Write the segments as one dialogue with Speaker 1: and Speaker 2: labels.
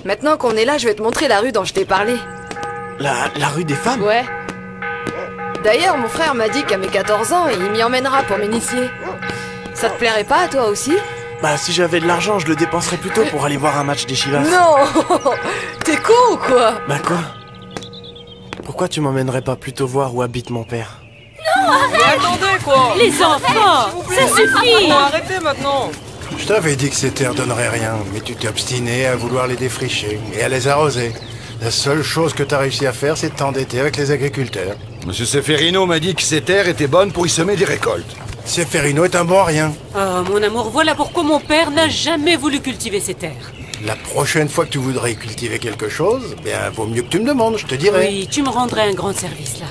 Speaker 1: Maintenant qu'on est là, je vais te montrer la rue dont je t'ai parlé.
Speaker 2: La rue des femmes?
Speaker 1: Ouais. D'ailleurs, mon frère m'a dit qu'à mes 14 ans, il m'y emmènera pour m'initier. Ça te plairait pas, toi aussi?
Speaker 2: Bah, si j'avais de l'argent, je le dépenserais plutôt pour aller voir un match des Chivas.
Speaker 1: Non. T'es con ou quoi?
Speaker 2: Bah quoi? Pourquoi tu m'emmènerais pas plutôt voir où habite mon père?
Speaker 3: Non, arrête! Attendez, quoi!
Speaker 4: Les enfants, ça suffit!
Speaker 3: Arrêtez maintenant!
Speaker 5: Je t'avais dit que ces terres donneraient rien, mais tu t'es obstiné à vouloir les défricher et à les arroser. La seule chose que t'as réussi à faire, c'est de t'endetter avec les agriculteurs.
Speaker 6: Monsieur Seferino m'a dit que ces terres étaient bonnes pour y semer des récoltes.
Speaker 5: Seferino est un bon à rien.
Speaker 4: Oh, mon amour, voilà pourquoi mon père n'a jamais voulu cultiver ces terres.
Speaker 5: La prochaine fois que tu voudrais cultiver quelque chose, bien, vaut mieux que tu me demandes, je te dirai.
Speaker 4: Oui, tu me rendrais un grand service, là.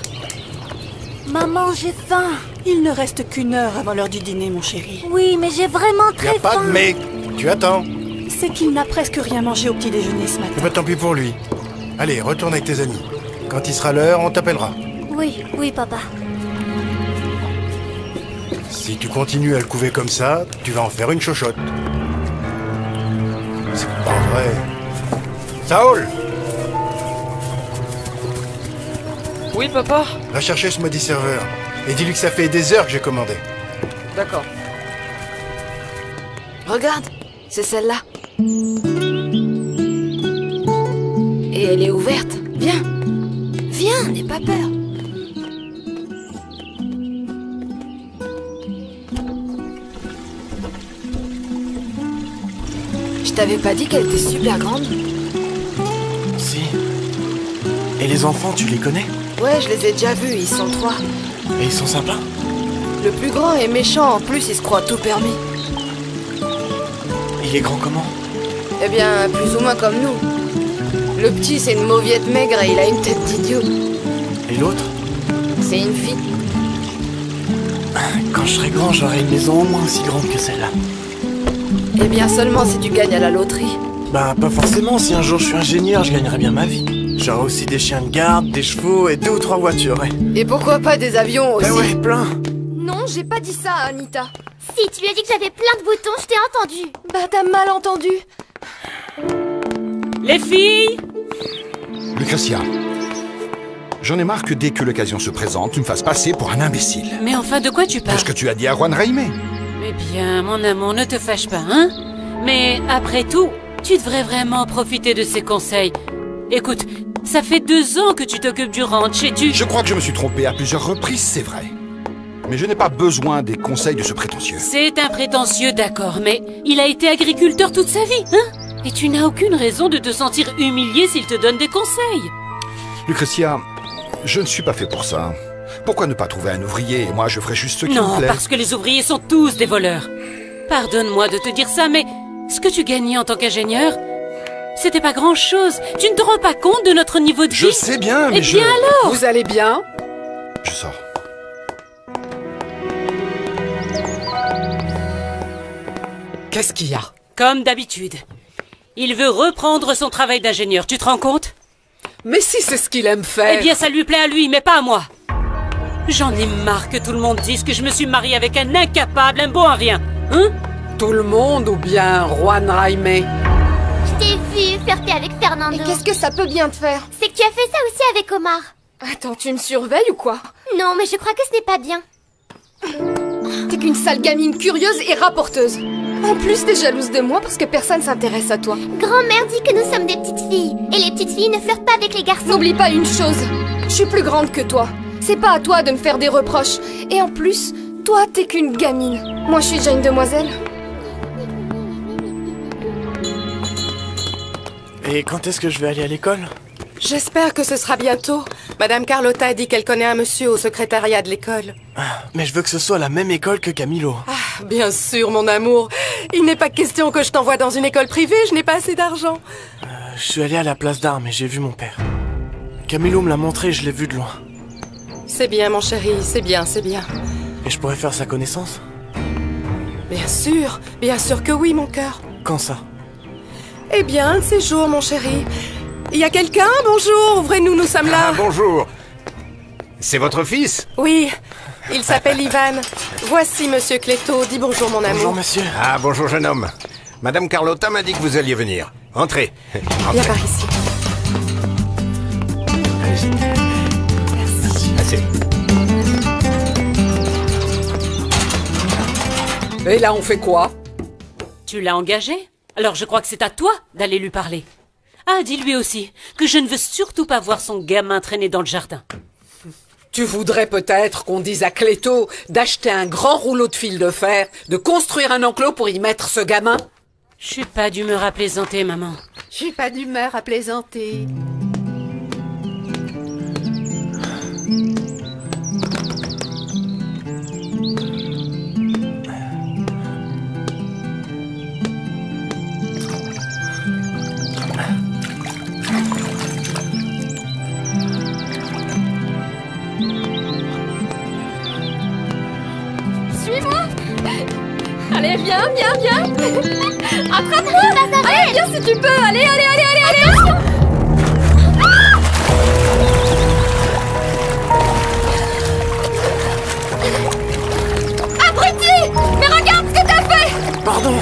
Speaker 7: Maman, j'ai faim.
Speaker 8: Il ne reste qu'une heure avant l'heure du dîner, mon chéri.
Speaker 7: Oui, mais j'ai vraiment
Speaker 5: Y
Speaker 7: très
Speaker 5: a
Speaker 7: faim.
Speaker 5: pas de mais. Tu attends.
Speaker 8: C'est qu'il n'a presque rien mangé au petit déjeuner ce matin.
Speaker 5: Eh ben, tant pis pour lui. Allez, retourne avec tes amis. Quand il sera l'heure, on t'appellera.
Speaker 7: Oui, oui, papa.
Speaker 5: Si tu continues à le couver comme ça, tu vas en faire une chochotte. C'est pas vrai. Saoul!
Speaker 3: Oui, papa?
Speaker 5: Va chercher ce maudit serveur. Et dis-lui que ça fait des heures que j'ai commandé.
Speaker 3: D'accord.
Speaker 1: Regarde, c'est celle-là. Et elle est ouverte. Viens. Viens, n'aie pas peur. Je t'avais pas dit qu'elle était super grande?
Speaker 2: Si. Et les enfants, tu les connais?
Speaker 1: Ouais, je les ai déjà vus, ils sont 3.
Speaker 2: Et ils sont sympas?
Speaker 1: Le plus grand est méchant, en plus il se croit tout permis.
Speaker 2: Il est grand comment?
Speaker 1: Eh bien, plus ou moins comme nous. Le petit, c'est une mauviette maigre et il a une tête d'idiot.
Speaker 2: Et l'autre?
Speaker 1: C'est une fille.
Speaker 2: Quand je serai grand, j'aurai une maison au moins aussi grande que celle-là.
Speaker 1: Eh bien, seulement si tu gagnes à la loterie.
Speaker 2: Bah, pas forcément. Si un jour je suis ingénieur, je gagnerai bien ma vie. J'aurai aussi des chiens de garde, des chevaux et 2 ou 3 voitures, ouais.
Speaker 1: Et pourquoi pas des avions aussi?
Speaker 2: Bah ouais, plein.
Speaker 1: Non, j'ai pas dit ça, Anita.
Speaker 7: Si, tu lui as dit que j'avais plein de boutons, je t'ai entendu.
Speaker 1: Bah, t'as mal entendu.
Speaker 4: Les filles!
Speaker 6: Lucretia, j'en ai marre que dès que l'occasion se présente, tu me fasses passer pour un imbécile.
Speaker 4: Mais enfin, de quoi tu parles?
Speaker 6: Qu'est-ce que tu as dit à Juan Raimé?
Speaker 4: Eh bien, mon amour, ne te fâche pas, hein? Mais après tout, tu devrais vraiment profiter de ses conseils. Écoute, ça fait 2 ans que tu t'occupes du ranch et tu...
Speaker 6: Je crois que je me suis trompé à plusieurs reprises, c'est vrai. Mais je n'ai pas besoin des conseils de ce prétentieux.
Speaker 4: C'est un prétentieux, d'accord, mais il a été agriculteur toute sa vie, hein? Et tu n'as aucune raison de te sentir humilié s'il te donne des conseils.
Speaker 6: Lucretia, je ne suis pas fait pour ça. Pourquoi ne pas trouver un ouvrier et moi je ferai juste ce qui me
Speaker 4: Non,
Speaker 6: plaît?
Speaker 4: parce que les ouvriers sont tous des voleurs. Pardonne-moi de te dire ça, mais ce que tu gagnais en tant qu'ingénieur, c'était pas grand-chose. Tu ne te rends pas compte de notre niveau de vie?
Speaker 6: Je sais bien, mais
Speaker 4: Eh bien alors!
Speaker 1: Vous allez bien?
Speaker 6: Je sors.
Speaker 3: Qu'est-ce qu'il y a?
Speaker 4: Comme d'habitude. Il veut reprendre son travail d'ingénieur, tu te rends compte?
Speaker 3: Mais si c'est ce qu'il aime faire!
Speaker 4: Eh bien, ça lui plaît à lui, mais pas à moi. J'en ai marre que tout le monde dise que je me suis mariée avec un incapable, un bon à rien. Hein?
Speaker 3: Tout le monde ou bien Juan Raimé?
Speaker 7: Je t'ai vu faire paix avec Fernando.
Speaker 1: Et qu'est-ce que ça peut bien te faire?
Speaker 7: C'est que tu as fait ça aussi avec Omar.
Speaker 1: Attends, tu me surveilles ou quoi?
Speaker 7: Non, mais je crois que ce n'est pas bien.
Speaker 1: T'es qu'une sale gamine curieuse et rapporteuse. En plus, t'es jalouse de moi parce que personne s'intéresse à toi.
Speaker 7: Grand-mère dit que nous sommes des petites filles. Et les petites filles ne flirtent pas avec les garçons.
Speaker 1: N'oublie pas une chose. Je suis plus grande que toi. C'est pas à toi de me faire des reproches. Et en plus, toi, t'es qu'une gamine. Moi, je suis déjà une demoiselle.
Speaker 2: Et quand est-ce que je vais aller à l'école?
Speaker 3: J'espère que ce sera bientôt. Madame Carlotta a dit qu'elle connaît un monsieur au secrétariat de l'école.
Speaker 2: Mais je veux que ce soit la même école que Camilo.
Speaker 3: Ah, bien sûr, mon amour. Il n'est pas question que je t'envoie dans une école privée, je n'ai pas assez d'argent.
Speaker 2: Je suis allé à la place d'armes et j'ai vu mon père. Camilo me l'a montré et je l'ai vu de loin.
Speaker 3: C'est bien, mon chéri, c'est bien, c'est bien.
Speaker 2: Et je pourrais faire sa connaissance?
Speaker 3: Bien sûr que oui, mon cœur.
Speaker 2: Quand ça?
Speaker 3: Eh bien, un de ces jours, mon chéri. Il y a quelqu'un? Bonjour, ouvrez-nous, nous sommes là.
Speaker 9: Ah, bonjour. C'est votre fils?
Speaker 3: Oui, il s'appelle Ivan. Voici Monsieur Cléto. Dis bonjour, mon amour.
Speaker 2: Bonjour, monsieur.
Speaker 9: Ah, bonjour, jeune homme. Madame Carlotta m'a dit que vous alliez venir. Entrez.
Speaker 3: Viens par ici. Merci.
Speaker 9: Assez.
Speaker 10: Et là, on fait quoi?
Speaker 4: Tu l'as engagé? Alors je crois que c'est à toi d'aller lui parler. Ah, dis-lui aussi que je ne veux surtout pas voir son gamin traîner dans le jardin.
Speaker 10: Tu voudrais peut-être qu'on dise à Cléto d'acheter un grand rouleau de fil de fer, de construire un enclos pour y mettre ce gamin?
Speaker 4: Je suis pas d'humeur à plaisanter, maman.
Speaker 3: J'ai pas d'humeur à plaisanter.
Speaker 1: Suis-moi. Allez, viens. Attrape-moi. Allez, viens si tu peux. Allez. Abruti! Mais regarde ce que t'as fait!
Speaker 2: Pardon.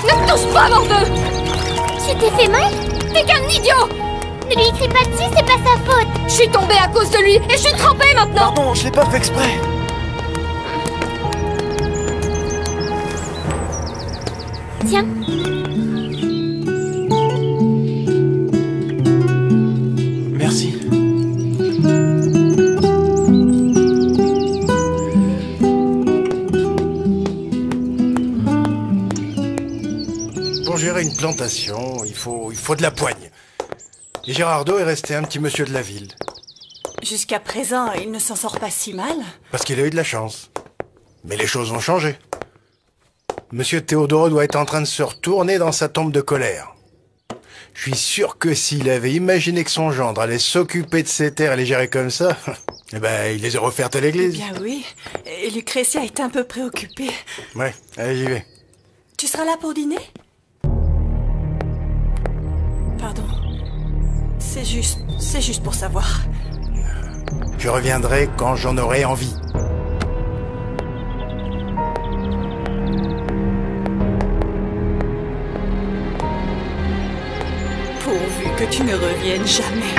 Speaker 1: Ne me touche pas, morveux!
Speaker 7: Tu t'es fait mal?
Speaker 1: T'es qu'un idiot!
Speaker 7: Ne lui crie pas dessus, c'est pas sa faute.
Speaker 1: Je suis tombée à cause de lui et je suis trempée maintenant!
Speaker 2: Pardon, je l'ai pas fait exprès.
Speaker 7: Tiens.
Speaker 2: Merci.
Speaker 5: Pour gérer une plantation, il faut de la poigne. Et Gérardo est resté un petit monsieur de la ville.
Speaker 8: Jusqu'à présent, il ne s'en sort pas si mal.
Speaker 5: Parce qu'il a eu de la chance. Mais les choses ont changé. Monsieur Théodoro doit être en train de se retourner dans sa tombe de colère. Je suis sûr que s'il avait imaginé que son gendre allait s'occuper de ses terres et les gérer comme ça, eh ben, il les aurait offertes à l'église.
Speaker 8: Eh bien oui, et Lucrezia est un peu préoccupée.
Speaker 5: Ouais, allez, j'y vais.
Speaker 8: Tu seras là pour dîner? Pardon. C'est juste pour savoir.
Speaker 5: Je reviendrai quand j'en aurai envie.
Speaker 8: Pourvu que tu ne reviennes jamais.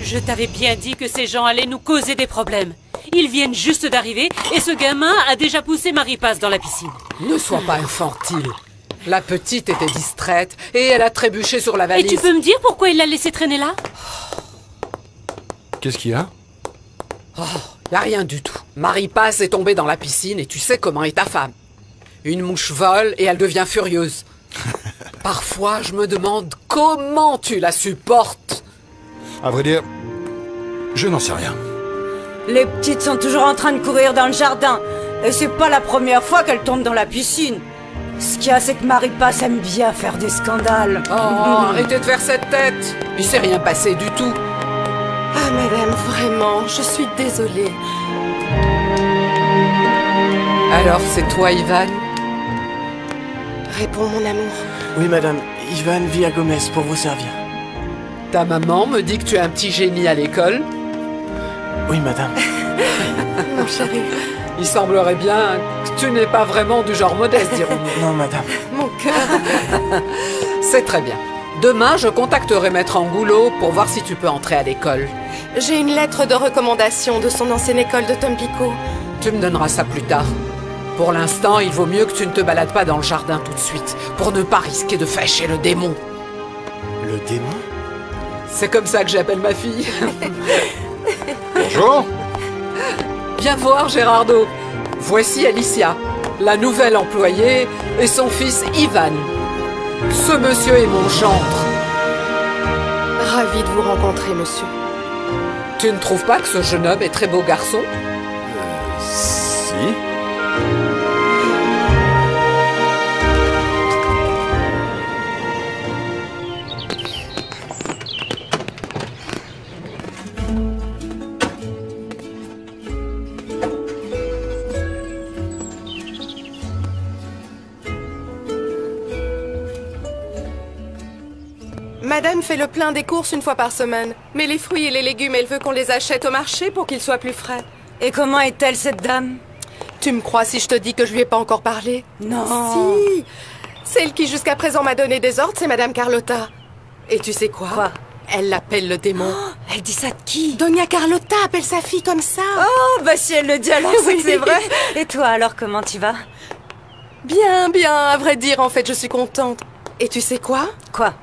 Speaker 4: Je t'avais bien dit que ces gens allaient nous causer des problèmes. Ils viennent juste d'arriver et ce gamin a déjà poussé Maripasse dans la piscine.
Speaker 10: Ne sois pas infantile. La petite était distraite et elle a trébuché sur la valise.
Speaker 4: Et tu peux me dire pourquoi il l'a laissé traîner là?
Speaker 6: Qu'est-ce qu'il y a?
Speaker 10: Y a rien du tout. Maripasse est tombée dans la piscine et tu sais comment est ta femme. Une mouche vole et elle devient furieuse. Parfois, je me demande comment tu la supportes.
Speaker 6: À vrai dire, je n'en sais rien.
Speaker 11: Les petites sont toujours en train de courir dans le jardin. Et c'est pas la première fois qu'elles tombent dans la piscine. Ce qu'il y a, c'est que Maripasse aime bien faire des scandales.
Speaker 10: Oh, arrêtez de faire cette tête. Il s'est rien passé du tout.
Speaker 3: Ah, madame, vraiment, je suis désolée.
Speaker 10: Alors, c'est toi, Ivan?
Speaker 3: Réponds, mon amour.
Speaker 2: Oui, madame. Ivan vit à Gomez pour vous servir.
Speaker 10: Ta maman me dit que tu es un petit génie à l'école.
Speaker 2: Oui, madame.
Speaker 3: Mon chéri.
Speaker 10: Il semblerait bien que tu n'es pas vraiment du genre modeste, dirons-nous.
Speaker 2: Non, madame.
Speaker 3: Mon cœur.
Speaker 10: C'est très bien. Demain, je contacterai Maître Angoulot pour voir si tu peux entrer à l'école.
Speaker 3: J'ai une lettre de recommandation de son ancienne école de Tampico.
Speaker 10: Tu me donneras ça plus tard. Pour l'instant, il vaut mieux que tu ne te balades pas dans le jardin tout de suite, pour ne pas risquer de fâcher le démon.
Speaker 2: Le démon?
Speaker 10: C'est comme ça que j'appelle ma fille.
Speaker 6: Bonjour.
Speaker 10: Viens voir, Gérardo. Voici Alicia, la nouvelle employée, et son fils Ivan. Ce monsieur est mon gendre.
Speaker 3: Ravie de vous rencontrer, monsieur.
Speaker 10: Tu ne trouves pas que ce jeune homme est très beau garçon?
Speaker 6: Si.
Speaker 3: madame fait le plein des courses une fois par semaine. Mais les fruits et les légumes, elle veut qu'on les achète au marché pour qu'ils soient plus frais.
Speaker 11: Et comment est-elle, cette dame?
Speaker 3: Tu me crois si je te dis que je lui ai pas encore parlé?
Speaker 11: Non.
Speaker 3: Si. Celle qui jusqu'à présent m'a donné des ordres, c'est Madame Carlotta. Et tu sais quoi?
Speaker 11: Quoi?
Speaker 3: Elle l'appelle le démon.
Speaker 11: Oh, elle dit ça de qui?
Speaker 3: Doña Carlotta appelle sa fille comme ça.
Speaker 11: Oh, bah si elle le dit alors, c'est
Speaker 3: Oui.
Speaker 11: que c'est vrai. Et toi, alors, comment tu vas?
Speaker 3: Bien, bien, à vrai dire, en fait, je suis contente. Et tu sais quoi?
Speaker 11: Quoi?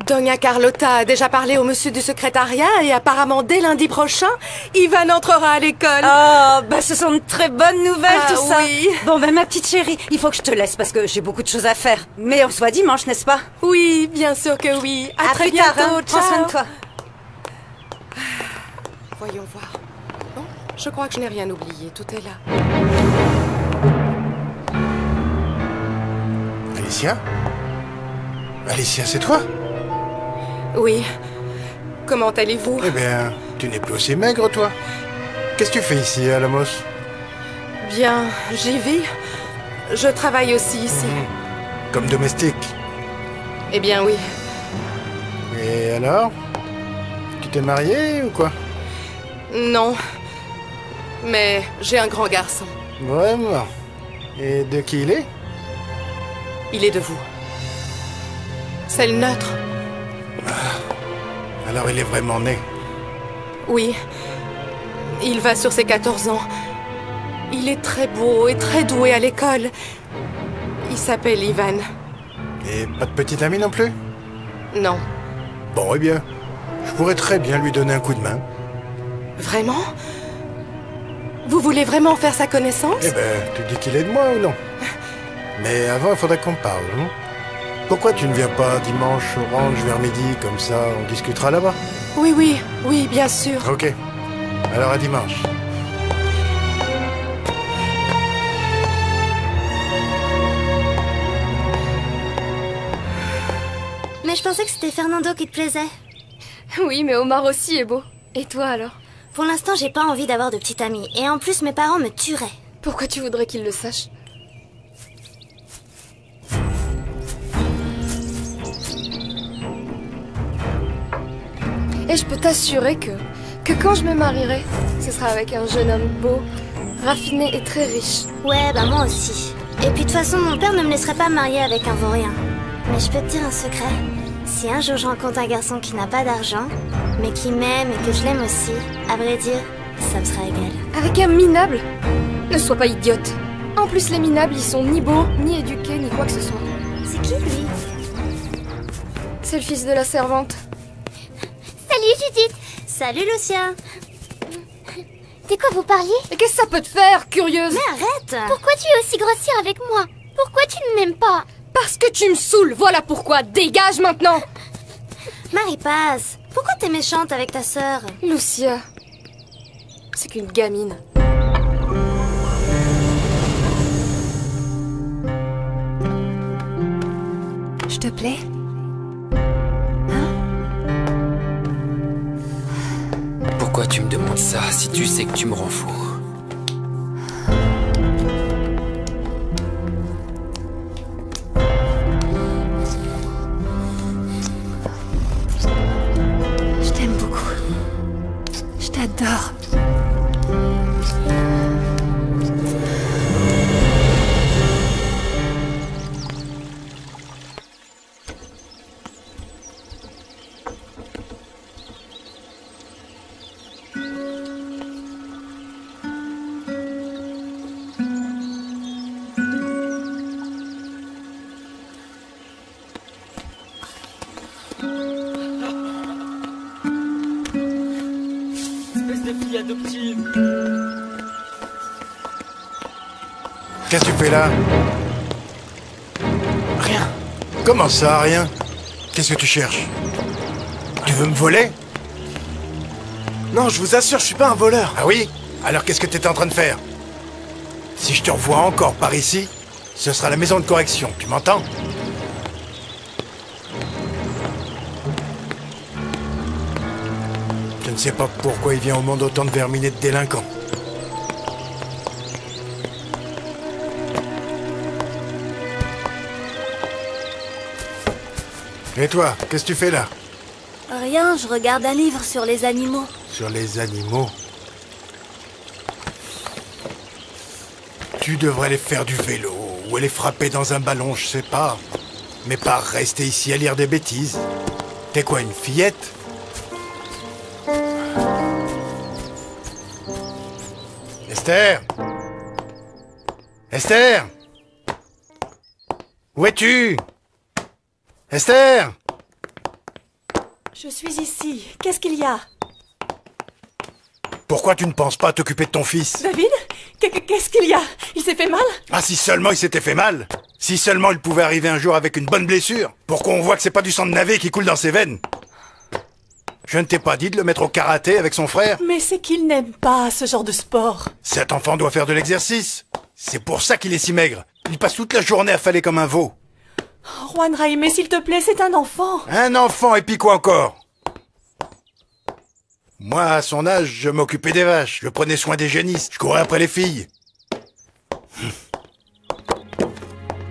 Speaker 3: Doña Carlotta a déjà parlé au monsieur du secrétariat et apparemment dès lundi prochain, Ivan entrera à l'école.
Speaker 11: Oh, bah ce sont de très bonnes nouvelles,
Speaker 3: Ah,
Speaker 11: tout ça.
Speaker 3: oui.
Speaker 11: Bon, bah ma petite chérie, il faut que je te laisse parce que j'ai beaucoup de choses à faire. Mais on se voit dimanche, n'est-ce pas?
Speaker 3: Oui, bien sûr que oui. À très
Speaker 11: plus tard,
Speaker 3: bientôt.
Speaker 11: hein. Prends soin
Speaker 3: Ciao.
Speaker 11: de toi.
Speaker 3: Voyons voir. Bon, je crois que je n'ai rien oublié. Tout est là.
Speaker 5: Alicia? Alicia, c'est toi?
Speaker 3: Oui. Comment allez-vous?
Speaker 5: Eh bien, tu n'es plus aussi maigre, toi. Qu'est-ce que tu fais ici, à Lamos?
Speaker 3: Bien, j'y vis. Je travaille aussi ici.
Speaker 5: Comme domestique.
Speaker 3: Eh bien, oui.
Speaker 5: Et alors? Tu t'es mariée ou quoi?
Speaker 3: Non. Mais j'ai un grand garçon.
Speaker 5: Vraiment? Et de qui il est?
Speaker 3: Il est de vous. C'est le nôtre.
Speaker 5: Alors il est vraiment né.
Speaker 3: Oui. Il va sur ses 14 ans. Il est très beau et très doué à l'école. Il s'appelle Ivan.
Speaker 5: Et pas de petite amie non plus?
Speaker 3: Non.
Speaker 5: Bon, eh bien, je pourrais très bien lui donner un coup de main.
Speaker 3: Vraiment? Vous voulez vraiment faire sa connaissance?
Speaker 5: Eh ben, tu dis qu'il est de moi ou non? Mais avant, il faudrait qu'on parle, non? Pourquoi tu ne viens pas dimanche au ranch vers midi, comme ça on discutera là-bas?
Speaker 3: Oui, oui, oui, bien sûr.
Speaker 5: Ok. Alors à dimanche.
Speaker 7: Mais je pensais que c'était Fernando qui te plaisait.
Speaker 1: Oui, mais Omar aussi est beau. Et toi alors?
Speaker 7: Pour l'instant, j'ai pas envie d'avoir de petite amie. Et en plus, mes parents me tueraient.
Speaker 1: Pourquoi tu voudrais qu'il le sache? Et je peux t'assurer que quand je me marierai, ce sera avec un jeune homme beau, raffiné et très riche.
Speaker 7: Ouais, bah moi aussi. Et puis de toute façon, mon père ne me laisserait pas me marier avec un vaurien. Mais je peux te dire un secret. Si un jour je rencontre un garçon qui n'a pas d'argent, mais qui m'aime et que je l'aime aussi, à vrai dire, ça me sera égal.
Speaker 1: Avec un minable? Ne sois pas idiote. En plus, les minables, ils sont ni beaux, ni éduqués, ni quoi que ce soit.
Speaker 7: C'est qui, lui?
Speaker 1: C'est le fils de la servante.
Speaker 7: Salut, Judith! Salut, Lucia! De quoi vous parliez?
Speaker 1: Et qu'est-ce que ça peut te faire, curieuse?
Speaker 7: Mais arrête! Pourquoi tu es aussi grossière avec moi? Pourquoi tu ne m'aimes pas?
Speaker 1: Parce que tu me saoules, voilà pourquoi. Dégage maintenant!
Speaker 7: Marie-Paz, pourquoi t'es méchante avec ta sœur?
Speaker 1: Lucia, c'est qu'une gamine.
Speaker 11: Je te plais?
Speaker 12: Pourquoi tu me demandes ça si tu sais que tu me rends fou?
Speaker 11: Je t'aime beaucoup. Je t'adore.
Speaker 5: Qu'est-ce que tu fais là? Rien. Comment ça, rien? Qu'est-ce que tu cherches? Tu veux me voler?
Speaker 2: Non, je vous assure, je suis pas un voleur.
Speaker 5: Ah oui? Alors qu'est-ce que tu étais en train de faire? Si je te revois encore par ici, ce sera la maison de correction, tu m'entends? Je ne sais pas pourquoi il vient au monde autant de verminés de délinquants. Et toi, qu'est-ce que tu fais là?
Speaker 7: Rien, je regarde un livre sur les animaux.
Speaker 5: Sur les animaux? Tu devrais aller faire du vélo, ou aller frapper dans un ballon, je sais pas. Mais pas rester ici à lire des bêtises. T'es quoi, une fillette? Esther? Esther? Où es-tu? Esther?
Speaker 8: Je suis ici. Qu'est-ce qu'il y a?
Speaker 5: Pourquoi tu ne penses pas à t'occuper de ton fils?
Speaker 8: David? Qu'est-ce qu'il y a? Il s'est fait mal?
Speaker 5: Ah, si seulement il s'était fait mal! Si seulement il pouvait arriver un jour avec une bonne blessure, pour qu'on voit que c'est pas du sang de navet qui coule dans ses veines. Je ne t'ai pas dit de le mettre au karaté avec son frère?
Speaker 8: Mais c'est qu'il n'aime pas ce genre de sport.
Speaker 5: Cet enfant doit faire de l'exercice. C'est pour ça qu'il est si maigre. Il passe toute la journée à faller comme un veau.
Speaker 8: Oh, Juan Jaime, s'il te plaît, c'est un enfant.
Speaker 5: Un enfant, et puis quoi encore? Moi, à son âge, je m'occupais des vaches, je prenais soin des génisses, je courais après les filles.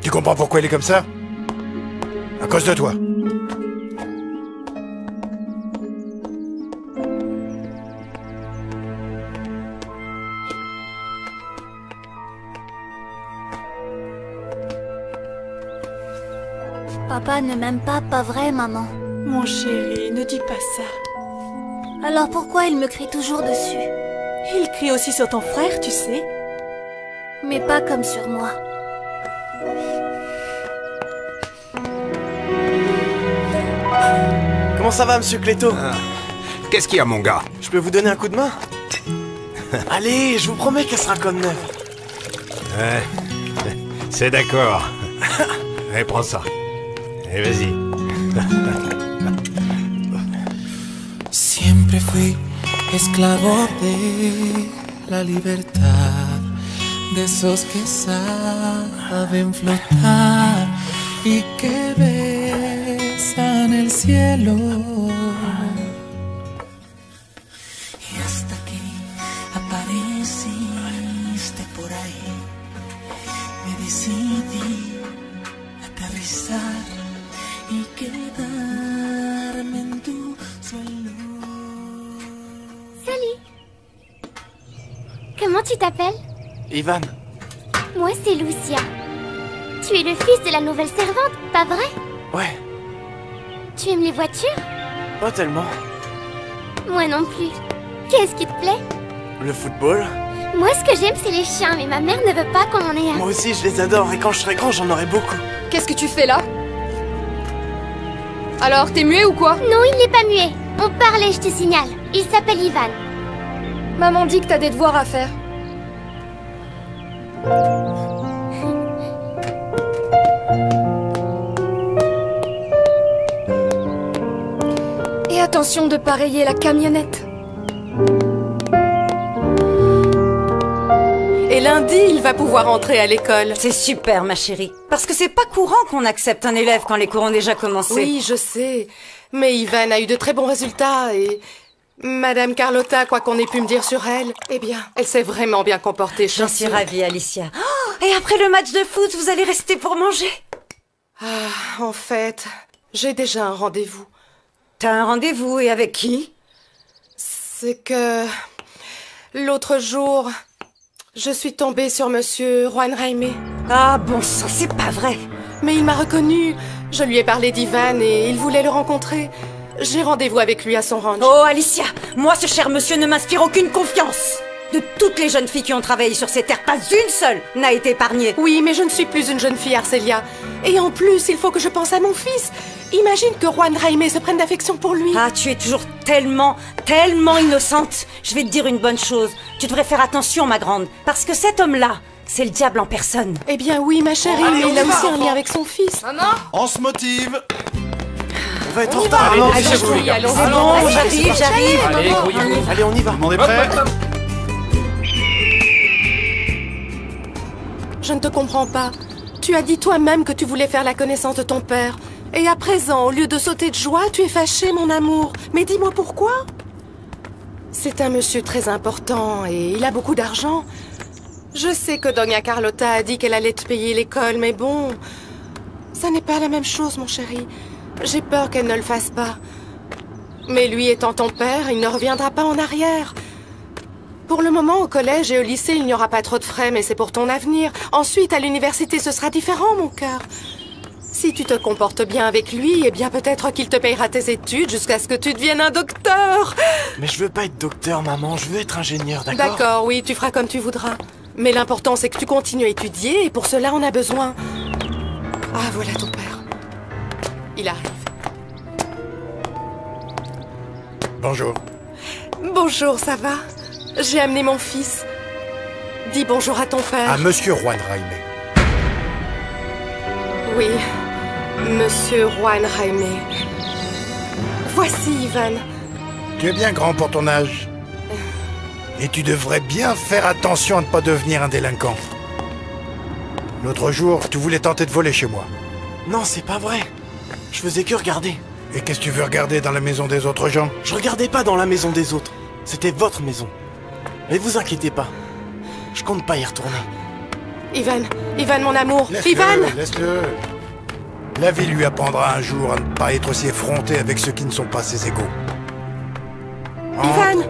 Speaker 5: Tu comprends pourquoi il est comme ça? À cause de toi.
Speaker 7: Papa ne m'aime pas vrai, maman.
Speaker 8: Mon chéri, ne dis pas ça.
Speaker 7: Alors pourquoi il me crie toujours dessus?
Speaker 8: Il crie aussi sur ton frère, tu sais.
Speaker 7: Mais pas comme sur moi.
Speaker 2: Comment ça va, monsieur Cléto?
Speaker 9: Qu'est-ce qu'il y a, mon gars?
Speaker 2: Je peux vous donner un coup de main? Allez, je vous promets qu'elle sera comme neuve.
Speaker 9: Ouais, c'est d'accord. Allez, prends ça. Et vas-y.
Speaker 13: Siempre fui esclavo de la libertad, de esos que saben flotar y que besan el cielo. Y hasta que apareciste por ahí, me decidí aterrizar y quedarme en tu suelo.
Speaker 7: Salut. Comment tu t'appelles?
Speaker 2: Ivan.
Speaker 7: Moi, c'est Lucia. Tu es le fils de la nouvelle servante, pas vrai?
Speaker 2: Ouais.
Speaker 7: Tu aimes les voitures?
Speaker 2: Pas tellement.
Speaker 7: Moi non plus. Qu'est-ce qui te plaît?
Speaker 2: Le football.
Speaker 7: Moi, ce que j'aime, c'est les chiens, mais ma mère ne veut pas qu'on en ait un.
Speaker 2: Moi aussi, je les adore, et quand je serai grand, j'en aurai beaucoup.
Speaker 1: Qu'est-ce que tu fais là? Alors, t'es muet ou quoi?
Speaker 7: Non, il n'est pas muet. On parlait, je te signale. Il s'appelle Ivan.
Speaker 1: Maman dit que t'as des devoirs à faire. Et attention de pas rayer la camionnette.
Speaker 3: Et lundi, il va pouvoir entrer à l'école.
Speaker 11: C'est super, ma chérie. Parce que c'est pas courant qu'on accepte un élève quand les cours ont déjà commencé.
Speaker 3: Oui, je sais. Mais Ivan a eu de très bons résultats et... Madame Carlotta, quoi qu'on ait pu me dire sur elle, eh bien, elle s'est vraiment bien comportée.
Speaker 11: J'en suis ravie, Alicia. Oh, et après le match de foot, vous allez rester pour manger?
Speaker 3: Ah, en fait, j'ai déjà un rendez-vous.
Speaker 11: T'as un rendez-vous, et avec qui?
Speaker 3: C'est que... L'autre jour, je suis tombée sur monsieur Juan Jaime.
Speaker 11: Ah bon sang, c'est pas vrai.
Speaker 3: Mais il m'a reconnue. Je lui ai parlé d'Ivan et il voulait le rencontrer. J'ai rendez-vous avec lui à son ranch.
Speaker 11: Oh, Alicia, moi, ce cher monsieur ne m'inspire aucune confiance. De toutes les jeunes filles qui ont travaillé sur ces terres, pas une seule n'a été épargnée.
Speaker 3: Oui, mais je ne suis plus une jeune fille, Arcelia. Et en plus, il faut que je pense à mon fils. Imagine que Juan Jaime se prenne d'affection pour lui.
Speaker 11: Ah, tu es toujours tellement innocente. Je vais te dire une bonne chose. Tu devrais faire attention, ma grande. Parce que cet homme-là, c'est le diable en personne.
Speaker 3: Eh bien oui, ma chérie, mais il a aussi un lien avec son fils.
Speaker 1: Maman?
Speaker 2: On se motive. On va être en
Speaker 3: retard.
Speaker 2: retard.
Speaker 11: Allons-y, j'arrive.
Speaker 2: Allez, on y va. On est prêts?
Speaker 3: Je ne te comprends pas. Tu as dit toi-même que tu voulais faire la connaissance de ton père. Et à présent, au lieu de sauter de joie, tu es fâché, mon amour. Mais dis-moi pourquoi? C'est un monsieur très important et il a beaucoup d'argent. Je sais que Doña Carlotta a dit qu'elle allait te payer l'école, mais bon... Ça n'est pas la même chose, mon chéri. J'ai peur qu'elle ne le fasse pas. Mais lui étant ton père, il ne reviendra pas en arrière. Pour le moment, au collège et au lycée, il n'y aura pas trop de frais, mais c'est pour ton avenir. Ensuite, à l'université, ce sera différent, mon cœur. Si tu te comportes bien avec lui, eh bien peut-être qu'il te payera tes études jusqu'à ce que tu deviennes un docteur.
Speaker 2: Mais je veux pas être docteur, maman, je veux être ingénieur, d'accord?
Speaker 3: D'accord, oui, tu feras comme tu voudras. Mais l'important, c'est que tu continues à étudier, et pour cela, on a besoin... Ah, voilà ton père. Il arrive.
Speaker 5: Bonjour.
Speaker 3: Bonjour, ça va? J'ai amené mon fils. Dis bonjour à ton père.
Speaker 5: À Monsieur Juan Jaime.
Speaker 3: Oui, Monsieur Juan Jaime. Voici, Ivan.
Speaker 5: Tu es bien grand pour ton âge. Et tu devrais bien faire attention à ne pas devenir un délinquant. L'autre jour, tu voulais tenter de voler chez moi.
Speaker 2: Non, c'est pas vrai. Je faisais que regarder.
Speaker 5: Et qu'est-ce que tu veux regarder dans la maison des autres gens?
Speaker 2: Je regardais pas dans la maison des autres. C'était votre maison. Mais vous inquiétez pas. Je compte pas y retourner.
Speaker 3: Ivan, mon amour.
Speaker 5: Laisse-le,
Speaker 3: Ivan!
Speaker 5: laisse-le. La vie lui apprendra un jour à ne pas être aussi effronté avec ceux qui ne sont pas ses égaux.
Speaker 3: Ivan!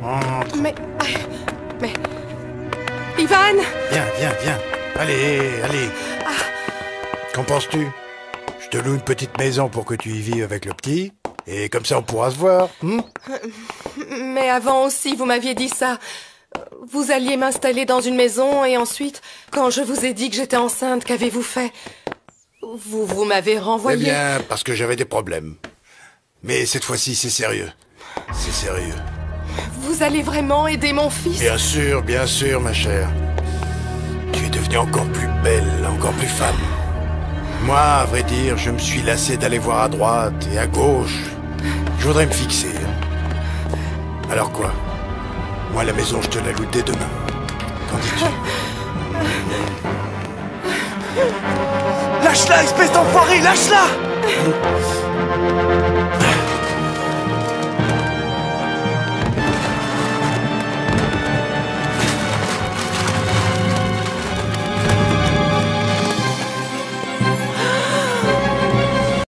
Speaker 5: Entre.
Speaker 3: Mais... Ivan!
Speaker 5: Viens. Allez. Qu'en penses-tu? Je te loue une petite maison pour que tu y vives avec le petit. Et comme ça, on pourra se voir.
Speaker 3: Mais avant aussi, vous m'aviez dit ça. Vous alliez m'installer dans une maison et ensuite, quand je vous ai dit que j'étais enceinte, qu'avez-vous fait? Vous m'avez renvoyé.
Speaker 5: Eh bien, parce que j'avais des problèmes. Mais cette fois-ci, c'est sérieux. C'est sérieux.
Speaker 3: Vous allez vraiment aider mon fils?
Speaker 5: Bien sûr, ma chère. Tu es devenue encore plus belle, encore plus femme. Moi, à vrai dire, je me suis lassé d'aller voir à droite et à gauche. Je voudrais me fixer. Alors quoi? Moi, la maison, je te la loue dès demain. Qu'en dis-tu?
Speaker 2: Lâche-la, espèce d'enfoiré, lâche-la!